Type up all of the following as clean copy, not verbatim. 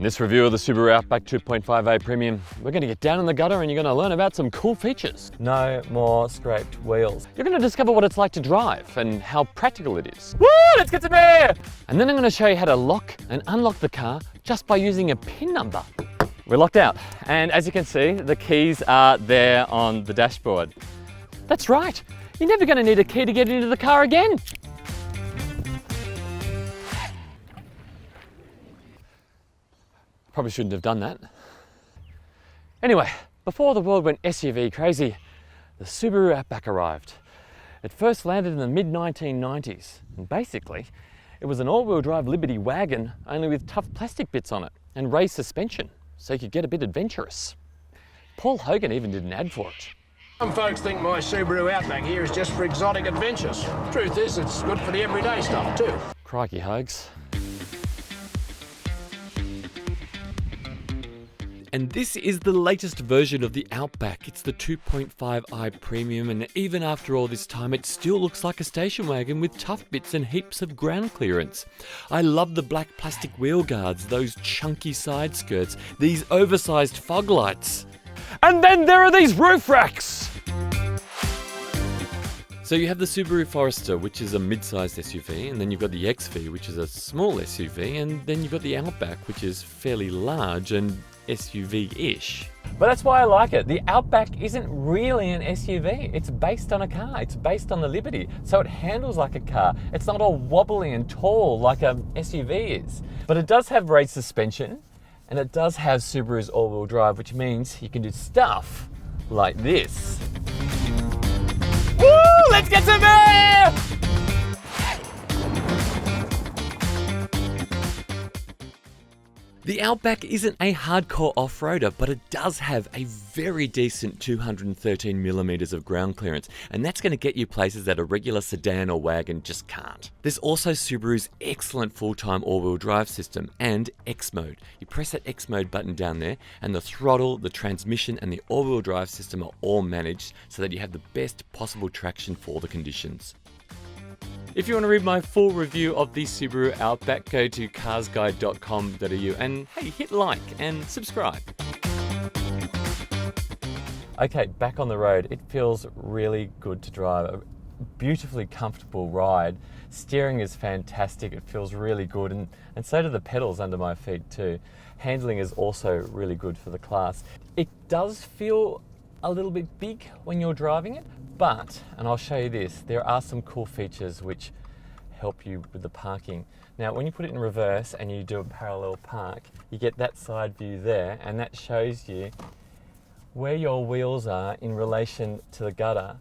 In this review of the Subaru Outback 2.5A Premium, we're going to get down in the gutter and you're going to learn about some cool features. No more scraped wheels. You're going to discover what it's like to drive and how practical it is. Woo, let's get to there! And then I'm going to show you how to lock and unlock the car just by using a PIN number. We're locked out, and as you can see, the keys are there on the dashboard. That's right, you're never going to need a key to get into the car again. Probably shouldn't have done that. Anyway, before the world went SUV crazy, the Subaru Outback arrived. It first landed in the mid-1990s, and basically, it was an all-wheel drive Liberty wagon, only with tough plastic bits on it, and raised suspension, so you could get a bit adventurous. Paul Hogan even did an ad for it. Some folks think my Subaru Outback here is just for exotic adventures. Truth is, it's good for the everyday stuff too. Crikey, Hogs. And this is the latest version of the Outback. It's the 2.5i Premium, and even after all this time, it still looks like a station wagon with tough bits and heaps of ground clearance. I love the black plastic wheel guards, those chunky side skirts, these oversized fog lights. And then there are these roof racks! So you have the Subaru Forester, which is a mid-sized SUV, and then you've got the XV, which is a small SUV, and then you've got the Outback, which is fairly large and SUV-ish. But that's why I like it. The Outback isn't really an SUV. It's based on a car. It's based on the Liberty. So it handles like a car. It's not all wobbly and tall like a SUV is. But it does have raised suspension, and it does have Subaru's all-wheel drive, which means you can do stuff like this. Woo! Let's get to there! The Outback isn't a hardcore off-roader, but it does have a very decent 213mm of ground clearance, and that's going to get you places that a regular sedan or wagon just can't. There's also Subaru's excellent full-time all-wheel drive system and X mode. You press that X mode button down there, and the throttle, the transmission, and the all-wheel drive system are all managed so that you have the best possible traction for the conditions. If you want to read my full review of the Subaru Outback, go to carsguide.com.au and hey, hit like and subscribe. Okay, back on the road. It feels really good to drive. A beautifully comfortable ride. Steering is fantastic. It feels really good, and so do the pedals under my feet too. Handling is also really good for the class. It does feel a little bit big when you're driving it, but, and I'll show you this, there are some cool features which help you with the parking. Now, when you put it in reverse and you do a parallel park, you get that side view there, and that shows you where your wheels are in relation to the gutter.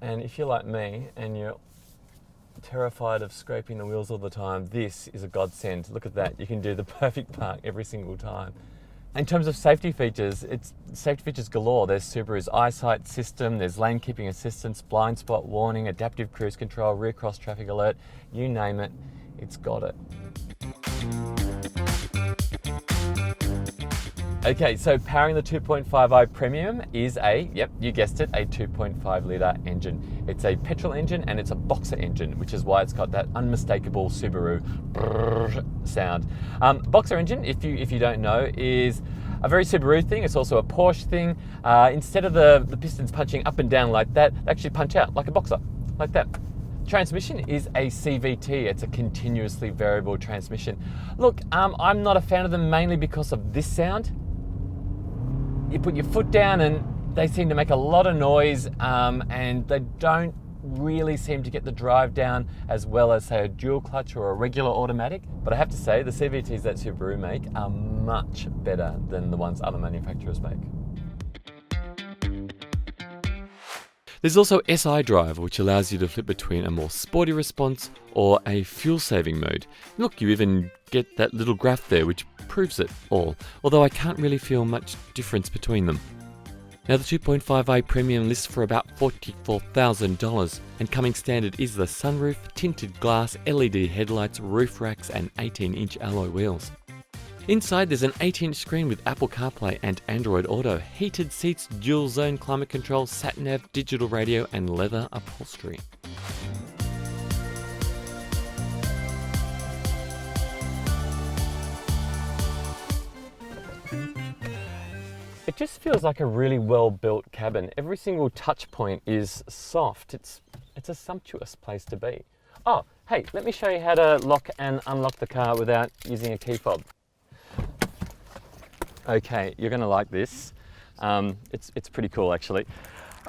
And if you're like me and you're terrified of scraping the wheels all the time, this is a godsend. Look at that, you can do the perfect park every single time. In terms of safety features, it's safety features galore. There's Subaru's eyesight system, there's lane keeping assistance, blind spot warning, adaptive cruise control, rear cross traffic alert, you name it, it's got it. Okay, so powering the 2.5i Premium is yep, you guessed it, a 2.5 litre engine. It's a petrol engine and it's a boxer engine, which is why it's got that unmistakable Subaru brrr sound. Boxer engine, if you don't know, is a very Subaru thing. It's also a Porsche thing. Instead of the pistons punching up and down like that, they actually punch out like a boxer, like that. Transmission is a CVT. It's a continuously variable transmission. Look, I'm not a fan of them mainly because of this sound. You put your foot down and they seem to make a lot of noise, and they don't really seem to get the drive down as well as, say, a dual clutch or a regular automatic. But I have to say, the CVTs that Subaru make are much better than the ones other manufacturers make. There's also SI Drive, which allows you to flip between a more sporty response or a fuel-saving mode. Look, you even get that little graph there which proves it all, although I can't really feel much difference between them. Now the 2.5i Premium lists for about $44,000, and coming standard is the sunroof, tinted glass, LED headlights, roof racks and 18-inch alloy wheels. Inside there's an 8-inch screen with Apple CarPlay and Android Auto, heated seats, dual zone climate control, sat-nav, digital radio and leather upholstery. just feels like a really well-built cabin. Every single touch point is soft. It's a sumptuous place to be. Oh, hey, let me show you how to lock and unlock the car without using a key fob. Okay, you're gonna like this. It's pretty cool actually.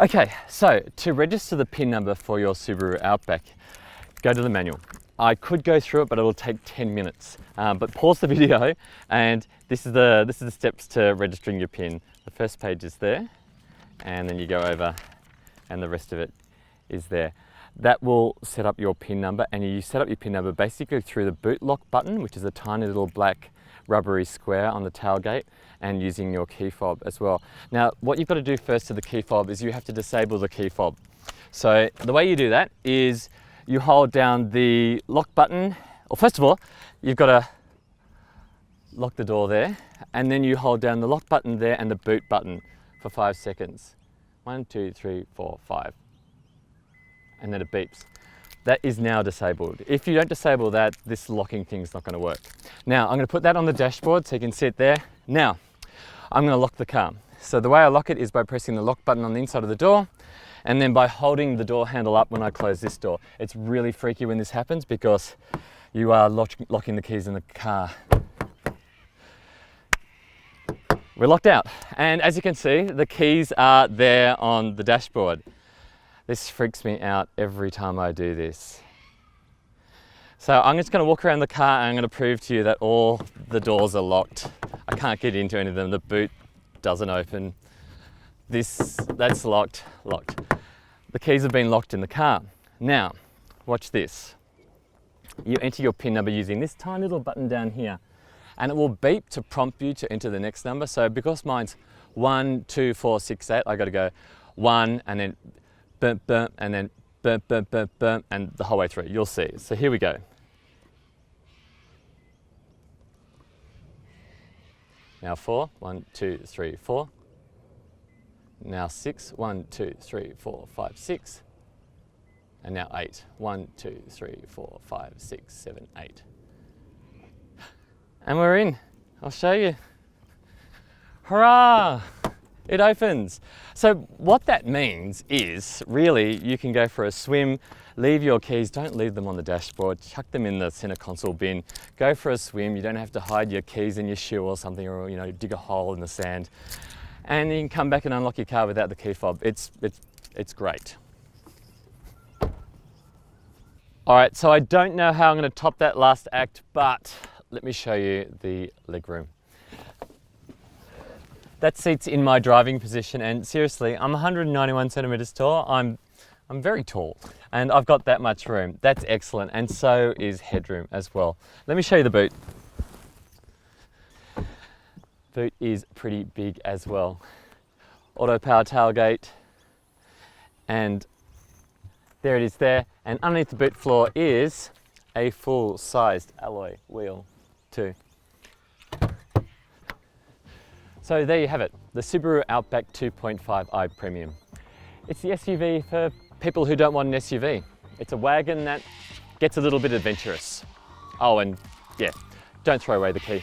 Okay, so to register the PIN number for your Subaru Outback, go to the manual. I could go through it, but it'll take 10 minutes. But pause the video, and this is the steps to registering your PIN. The first page is there, and then you go over, and the rest of it is there. That will set up your PIN number, and you set up your PIN number basically through the boot lock button, which is a tiny little black rubbery square on the tailgate, and using your key fob as well. Now, what you've got to do first to the key fob is you have to disable the key fob. So the way you do that is you hold down the lock button, or first of all, you've got to lock the door there, and then you hold down the lock button there and the boot button for 5 seconds. 1, 2, 3, 4, 5. And then it beeps. That is now disabled. If you don't disable that, this locking thing's not going to work. Now, I'm going to put that on the dashboard so you can see it there. Now, I'm going to lock the car. So the way I lock it is by pressing the lock button on the inside of the door, and then by holding the door handle up when I close this door. It's really freaky when this happens because you are locking the keys in the car. We're locked out. And as you can see, the keys are there on the dashboard. This freaks me out every time I do this. So I'm just going to walk around the car and I'm going to prove to you that all the doors are locked. I can't get into any of them. The boot doesn't open. That's locked. The keys have been locked in the car. Now, watch this. You enter your PIN number using this tiny little button down here, and it will beep to prompt you to enter the next number. So because mine's 1, 2, 4, 6, 8, I got to go 1 and then bump, bump, and then bump, bump, bump, bump, and the whole way through. You'll see. So here we go. Now 4, 1, 2, 3, 4. Now 6, 1, 2, 3, 4, 5, 6. And now 8, 1, 2, 3, 4, 5, 6, 7, 8. And we're in. I'll show you. Hurrah! It opens. So what that means is really you can go for a swim, leave your keys, don't leave them on the dashboard, chuck them in the center console bin, go for a swim. You don't have to hide your keys in your shoe or something, or dig a hole in the sand. And you can come back and unlock your car without the key fob. It's great. All right, so I don't know how I'm going to top that last act, but let me show you the legroom. That seat's in my driving position, and seriously, I'm 191 centimeters tall. I'm very tall, and I've got that much room. That's excellent, and so is headroom as well. Let me show you the boot. Boot is pretty big as well. Auto power tailgate, and there it is there. And underneath the boot floor is a full-sized alloy wheel too. So there you have it, the Subaru Outback 2.5i Premium. It's the SUV for people who don't want an SUV. It's a wagon that gets a little bit adventurous. Oh, and yeah, don't throw away the key.